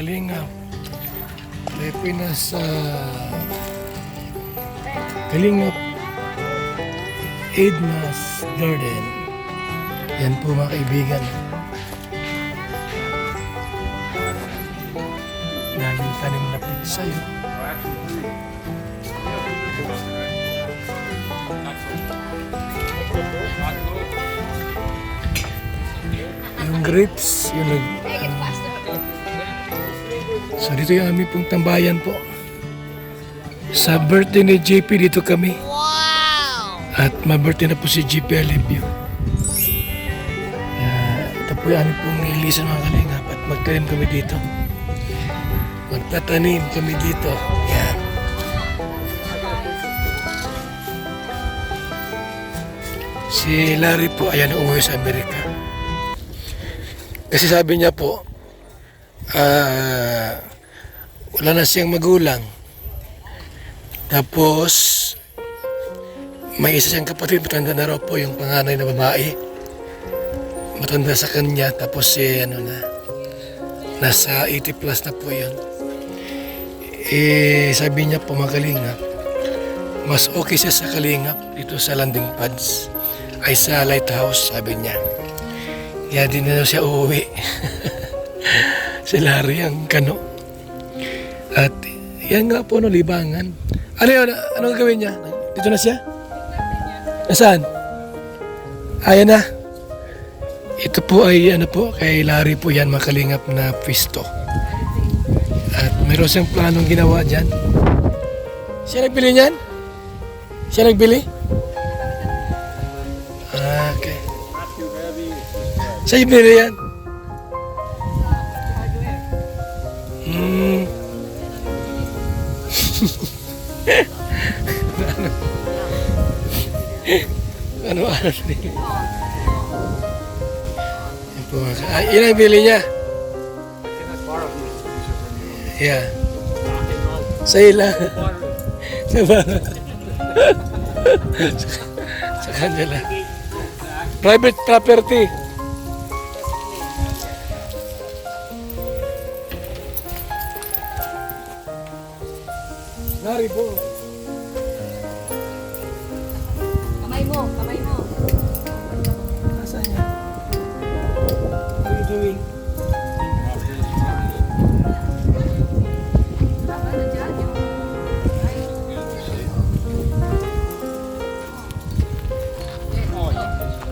kalingap. Tayo po nasa Kalingap Edna's Garden. Yan po mga kaibigan. Daming tanim na pizza yun. Yung grapes, yung so dito yung aming pong tambayan po. Sa birthday ni JP dito kami. Wow! At ma-birthday na po si JP Alipio. Ito po yung aming pong nilisan mga kalingap at magtanim kami dito. Magtatanim kami dito. Yan. Si Larry po ayan umuwi sa Amerika. Kasi sabi niya po, wala na siyang magulang. Tapos, may isa siyang kapatid, matanda na raw po yung panganay na babae. Matanda sa kanya, tapos nasa 80 plus na po yun. Sabi niya po mga kalingap, mas okay siya sa kalingap dito sa landing pads ay sa lighthouse, sabi niya. Kaya din na siya uuwi. Si Larry ang kano. At yan nga po, libangan. Ano yun? Ano gagawin niya? Dito na siya? Nasaan? Ayan na. Ito po ay kay Larry po yan, makalingap na pwesto. At mayroon siyang planong ginawa dyan. Siya nagbili niyan? Siya nagbili? Okay. Sa'yo binili yan? Ano nila? Yan ang bili niya. Yeah. Sa'yo lang. Sa kanya lang. Private property. Larry po. Kamay mo. Nasaan yan? What are you doing?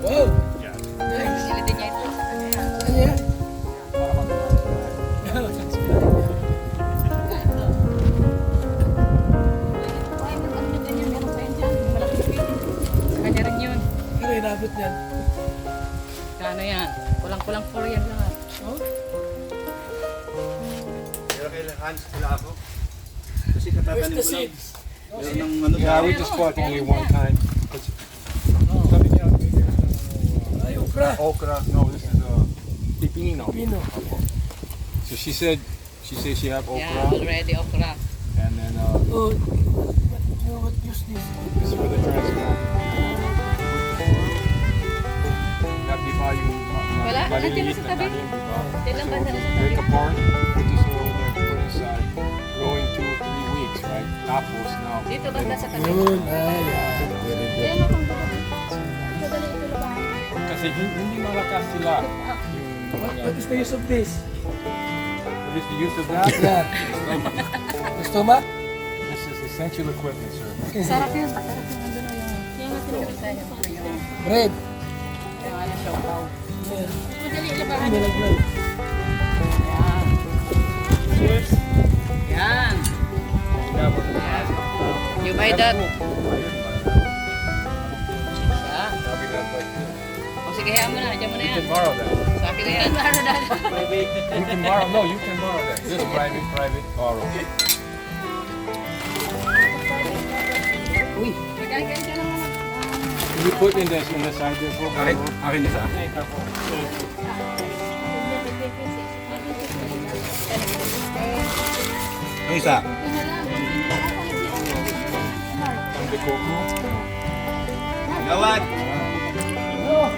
Wow! Thanks. Silidin niya ito. Saan yan? Kanya rin yun. Ano inabot yan? Kano yan? Kulang-kulang 4 yan lahat. Oh? Pero kailangan sila ako. Kasi Where's katatanim the ko lang. seeds? Meron ng ano Yeah, we just bought only one time. Coming out, Ay, okra. okra. No, this is pepino. Pino. So she said she have Yeah, okra, already okra. and then Oh, what use this? this is for the transplant. Di ba yung Wala, maliliit nandiyan na sa na tabi. tanim, di ba? Kailan ba na sa Break tabi? apart, put this over there, put inside, grow in 2 or 3 weeks, right? Tapos now. Dito banda sa tabi. Yun, ayan. Very good. Ayan mo kung dadali ito labahan. Kasi hindi malakas sila. What is the use of this? What is the use of that? Yeah. Gusto mo? This is essential equipment, sir. Sarap yun. Sarap yung ano yung... Yan nga tinagrisahan yung Bread. Yung ano siya, wow. Yeah. Madali labahan. Nilaglag. Yan. Yan. You buy that? O sige, hayaan mo na. Diyan mo na You yan. can borrow that. Sa akin na yan. You can borrow. No, you can borrow that. Just private borrow. Uy. Magkakain ka lang naman. You put in the side there for Akin isa. Ang isa. the coco. Gawad! Oh,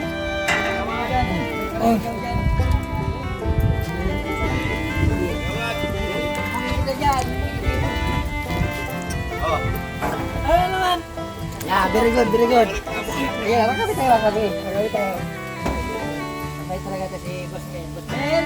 Gawad! Very good, very good. Yeah, magkabit tayo, magkabit tayo. Sabay talaga ito si Boss Ben. Boss Ben!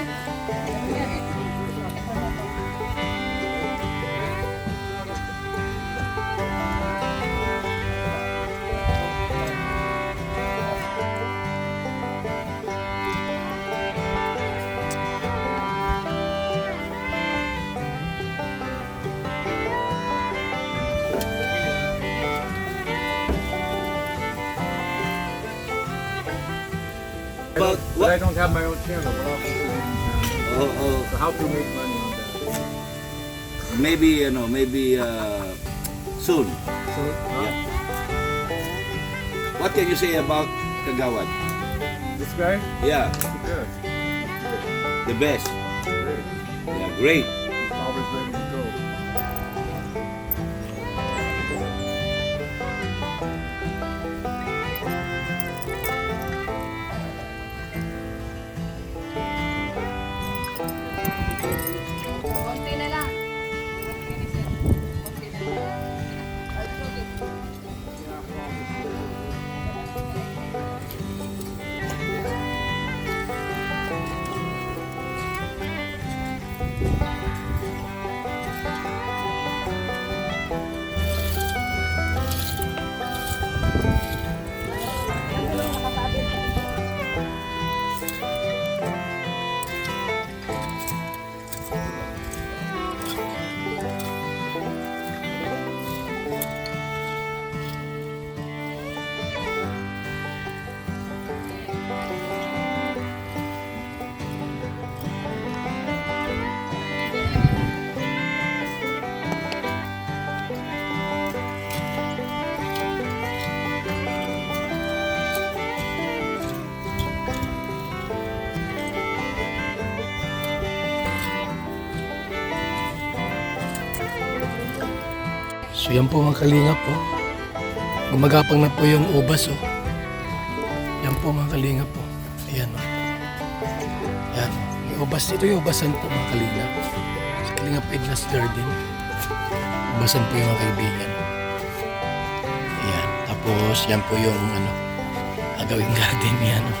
But But I don't have my own channel. But I'll put it in channel. Oh, So how to make money on that? maybe soon. So, What can you say about Kagawad? this guy, Yeah, good. the best. Great. Yeah, great. He's always ready to go. Konti na lang. Konti na lang. So yan po mga kalingap po. Gumagapang na po yung ubas oh. Yan po mga kalingap po. Ayan oh. Yan. May ubas. Ito yung ubasan po mga kalingap. Sa Kalingap Edna's Garden. Ubasan po yung mga kaibigan. Ayan. Tapos yan po yung agawing garden yan oh.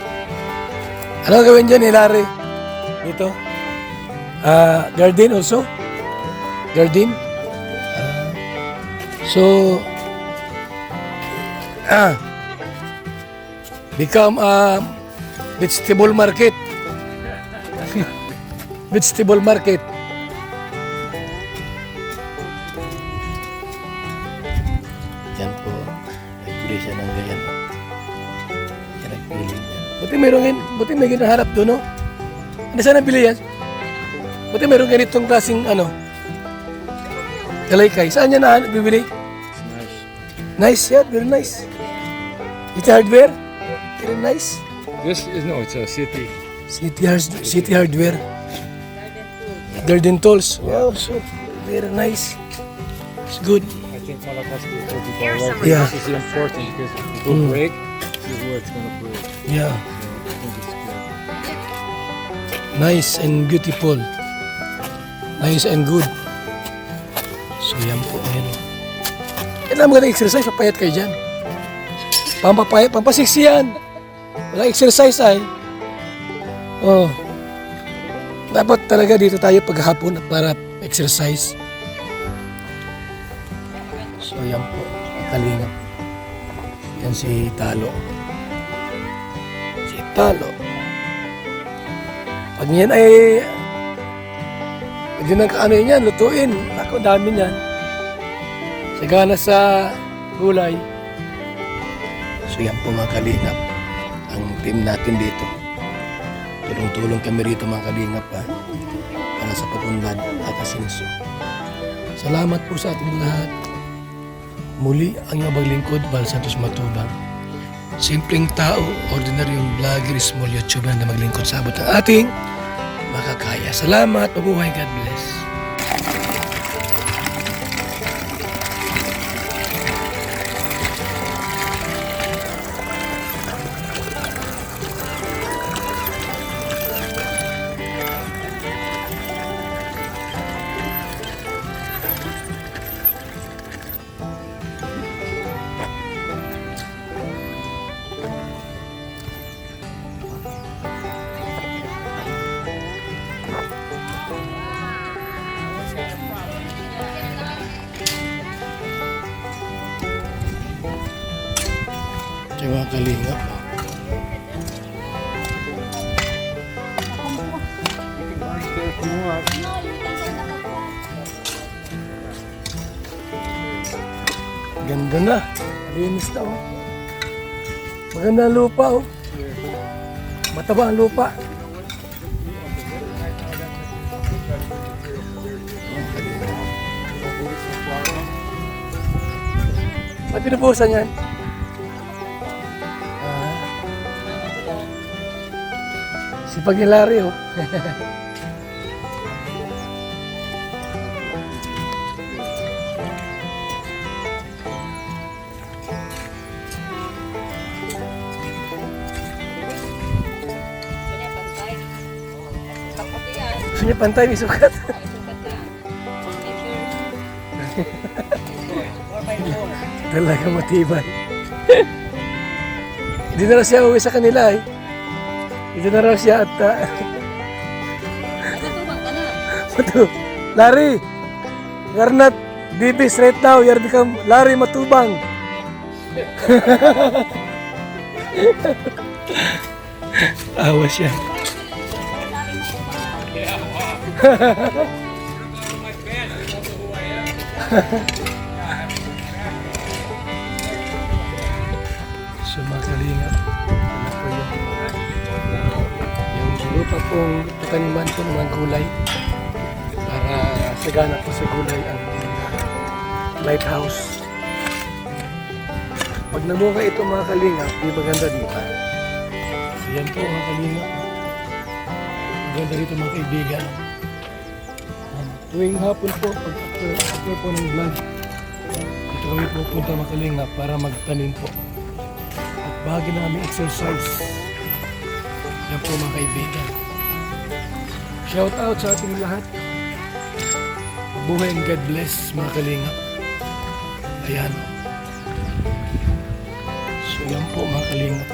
Ano gawin dyan Larry? Dito? Garden also? Garden? So, become a vegetable market. Vegetable market. Yan po. Nagpili siya ng ganyan. Yan nagpili niya. Buti may ginaharap doon, no? Ano saan nabili yan? Buti mayroong ganitong klaseng Kalaykay. Saan niya na bibili? Nice, yeah, very nice. It's hardware? Very nice. This is no, it's a city. City hardware. Garden tools. Wow, so very nice. It's good. I think Malakas will be Yeah. This is important because if it will break, this is where it's gonna break. Yeah, So I think it's good. nice and beautiful. Nice and good. So yan po, ayan. Kailangan mo exercise, papayat kayo dyan. Pampasiksi yan. Wala exercise ay. Oh. Dapat talaga dito tayo paghapon para exercise. So yan po, kalingap. Yan si Talo. Si Talo. Pag yan ay pwede nang kaano yan, lutuin. Ako, dami niyan. Sagana sa gulay. So yan po mga kalingap. Ang team natin dito. Tulong-tulong kami rito mga kalingap ha. Para sa papunlad at asenso. Salamat po sa ating lahat. Muli ang iyong maglingkod, Val Santos Matubang. Simpleng tao, ordinaryong vlogger, small YouTuber na maglingkod sa abot ng ating makakaya. Salamat, mabuhay, God bless. Yung mga kalingap. Ganda na. Linis na oh. Maganda ang lupa oh. Mataba ang lupa. Ba't pinupusan yan? Si Pagilari oh. Kanya pantay. Pagpati yan. Gusto niya pantay, may sukat. Ay, sukat yan. Measure. Talaga matibay. Hindi na raw siya uwi sa kanila eh. Hindi na raw siya at Natutubang ka na. Matu, Larry, you're not Bibis right now, you're become Larry Matubang. Awa siya. So mga kalingap, ano po yung lupa pong taniman po ng mga gulay para sagana po sa gulay ang lighthouse. Pag namunga ito mga kalingap, di maganda dito. Yan po mga kalingap. Maganda dito mga kaibigan. Tuwing hapon po, pag after po ng vlog, dito kami pupunta mga kalingap para magtanim po. At bahagi na kami exercise. Yan po mga kaibigan. Shout out sa ating lahat. Buhay and God bless mga kalingap. Ayan. So yan po mga kalingap.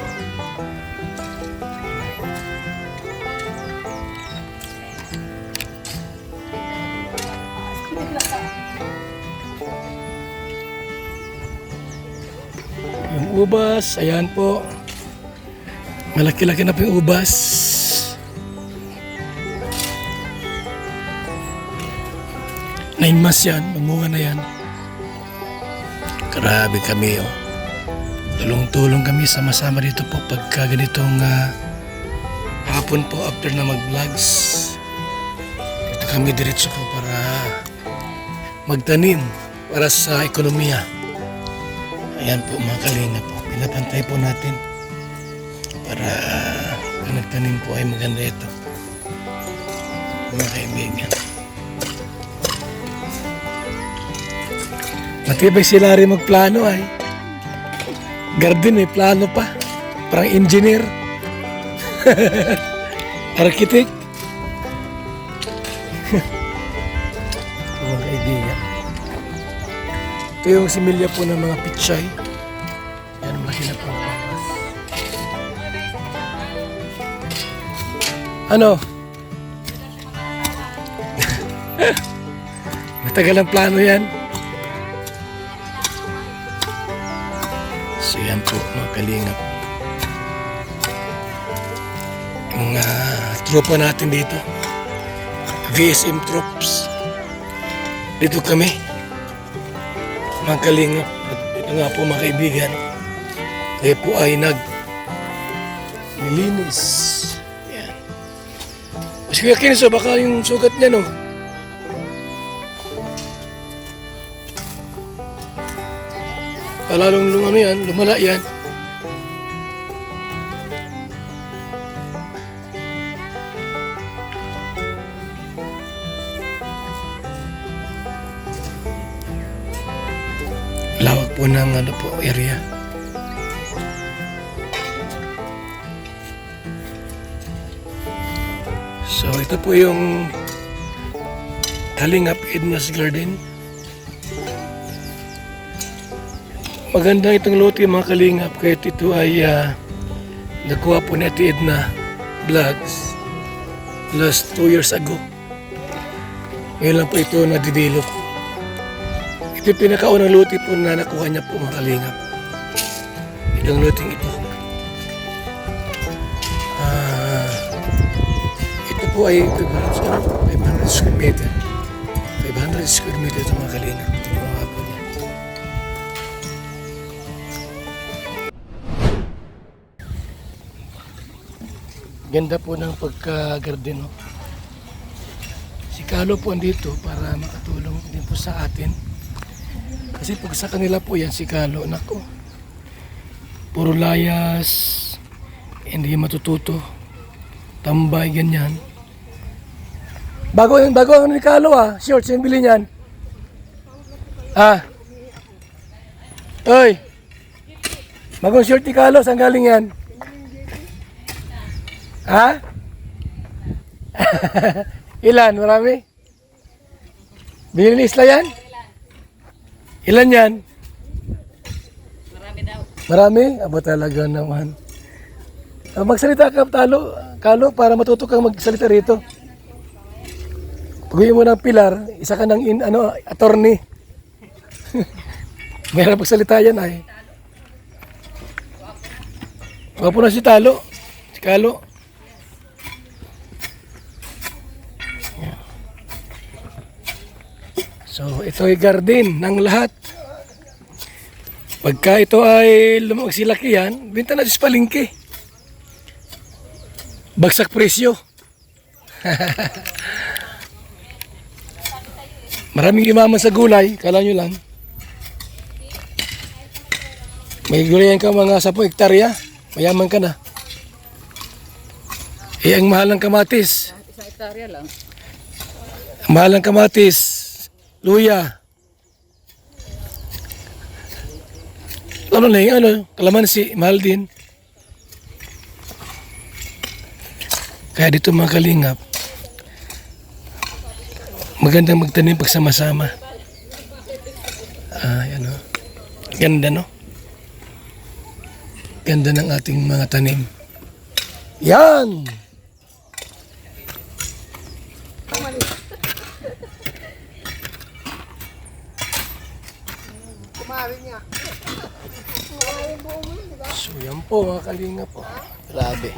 Yung ubas, ayan po. Malaki-laki na po yung ubas. Nine months yan, mamunga na yan. Grabe kami oh. Tulong-tulong kami, sama-sama dito po pagka ganitong hapon po after na mag-vlogs. Dito kami diretso po para magtanim para sa ekonomiya. Ayan po mga kalinga po, pinapantay po natin para nagtanim po ay maganda ito. Mga kaibigan. Matibay si Larry magplano ay. Garden may plano pa. Parang engineer. Architect. Mga kaibigan. Ito yung similya po ng mga pichay. Yan, malaki na po ang papas. Ano? Matagal ang plano yan. So yan po mga kalingap. Yung tropa natin dito. VSM troops. Dito kami. Mga kalingap. At ito nga po mga kaibigan. Tayo po ay nilinis. Yan. Mas Kuya Kenzo, baka yung sugat niya no. Lalong ano yan, lumala yan. Lawak po ng ano po, area. So ito po yung Kalingap Edna's Garden. Maganda itong lote mga kalingap kahit ito ay nakuha po ni Ate Edna vlogs last 2 years ago. Ngayon lang po ito na-develop. Ito yung pinakaunang lote po na nakuha niya po mga kalingap. Itong loting ito. po ay 500 square meter. 500 square meter ito mga kalingap. Tingnan nga po niya. Ganda po ng pagka-garden. No? Si Carlo po andito para makatulong din po sa atin. Kasi pag sa kanila po yan, si Carlo, nako, puro layas, hindi matututo, tambay, ganyan. Bago ang ni Carlo shorts yung bili niyan. Oy, bagong short ni Carlo, saan galing yan? Ha? Ilan? Marami? Binili ni Isla yan? Ilan yan? Marami daw. Marami? Aba talaga naman. Magsalita ka, Kalo, para matuto kang magsalita rito. Pag-uwi mo ng pilar, isa ka ng attorney. Mayroon pagsalita yan ay. Wapo na si Talo. Si Kalo. So, ito ay garden ng lahat. Pagka ito ay lumagsilaki yan, binta natin sa palengke. Bagsak presyo. Maraming imaman sa gulay, kala nyo lang. May gulayan ka mga 10 hektarya, mayaman ka na. Ang mahal ng kamatis. Isang hektarya lang. Ang mahal ng kamatis, luya. Ano na yung kalamansi, mahal din. Kaya dito mga kalingap, magandang magtanim pagsama-sama. Yan o. Ganda no? Ganda ng ating mga tanim. Yan! So yan po mga kalingap po. Grabe.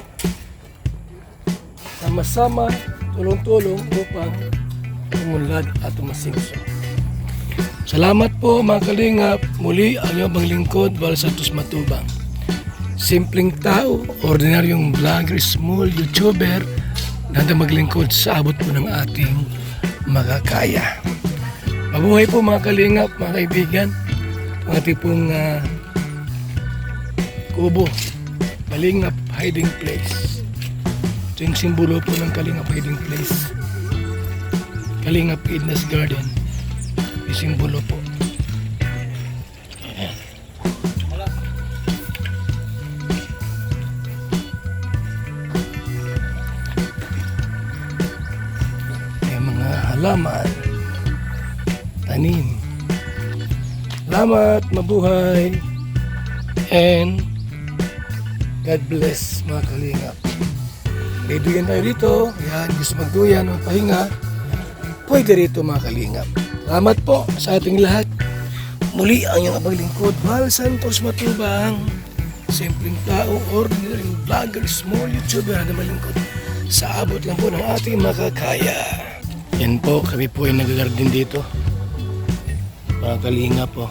Sama-sama, tulong-tulong upang umunlad at umasingso. Salamat po mga kalingap. Muli ang iyong lingkod, Val Santos Matubang. Simpleng tao, ordinaryong vlogger, small YouTuber na maglingkod sa abot po ng ating makakaya. Mabuhay po mga kalingap, mga kaibigan. Ang ating pong kubo, Kalingap Hiding Place. Ito yung simbolo po ng Kalingap Hiding Place. Kalingap Edna's Garden. Yung simbolo po. Ayan. May mga halaman, tanim. Salamat, mabuhay, and God bless mga kalingap. May duyan tayo dito. Yan, gusto magduyan o pahinga. Pwede rito mga kalingap. Salamat po sa ating lahat. Muli ang iyong apaglingkod, Val Santos Matubang. Simpleng tao, ordinary vlogger, small YouTuber na malingkod. Sa abot lang po ng ating makakaya. Yan po, kami po ay nag-garden dito. Mga kalingap po.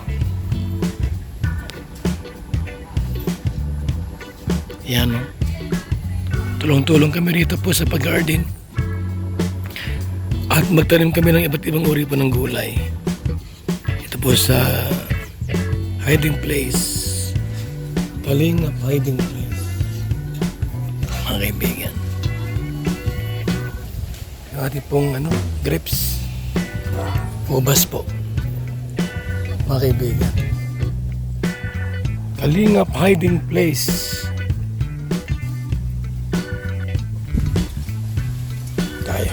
Yan o. Tulong-tulong kami rito po sa pag-garden. At magtanim kami ng iba't ibang uri po ng gulay. Ito po sa hiding place. Kalingap hiding place. Mga kaibigan. Yung ating pong grapes. Ubas po. Mga kaibigan. Kalingap hiding place. Tayo.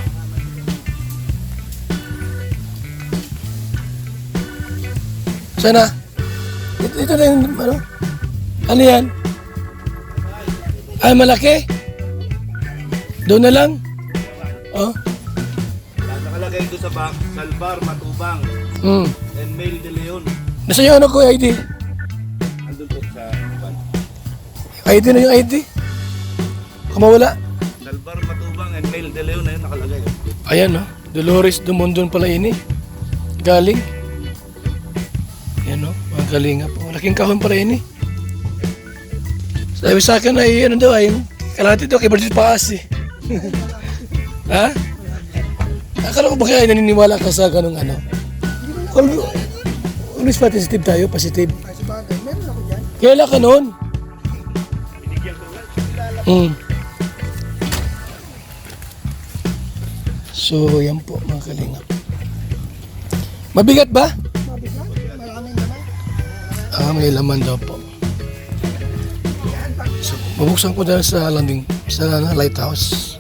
Sana? Ito na yung ano yan? Ay, malaki? Doon na lang? Oh? Nakalagay ito sa Salvar Matubang and Mel de Leon. Nasa yung ko, ID? Andun po sa van. ID na yung ID? Kung mawala? Salvar Matubang and Mel de Leon. Ayan, no? Dolores Dumondon pala ini. Galing. Ayan, no? Mga kalinga po. Malaking kahon pala ini. Sabi sa akin ay, ano daw, ay, kalahati daw, kay Bertis Paas eh. Ha? Akala ko ba kaya naniniwala ka sa ganung ano? Kung always positive tayo, positive. Meron ako dyan. Kailan ka noon? So, yan po mga kalingap. Mabigat ba? Mabigat. Maraming naman. May laman daw po. So, bubuksan ko dahil sa landing, sa lighthouse.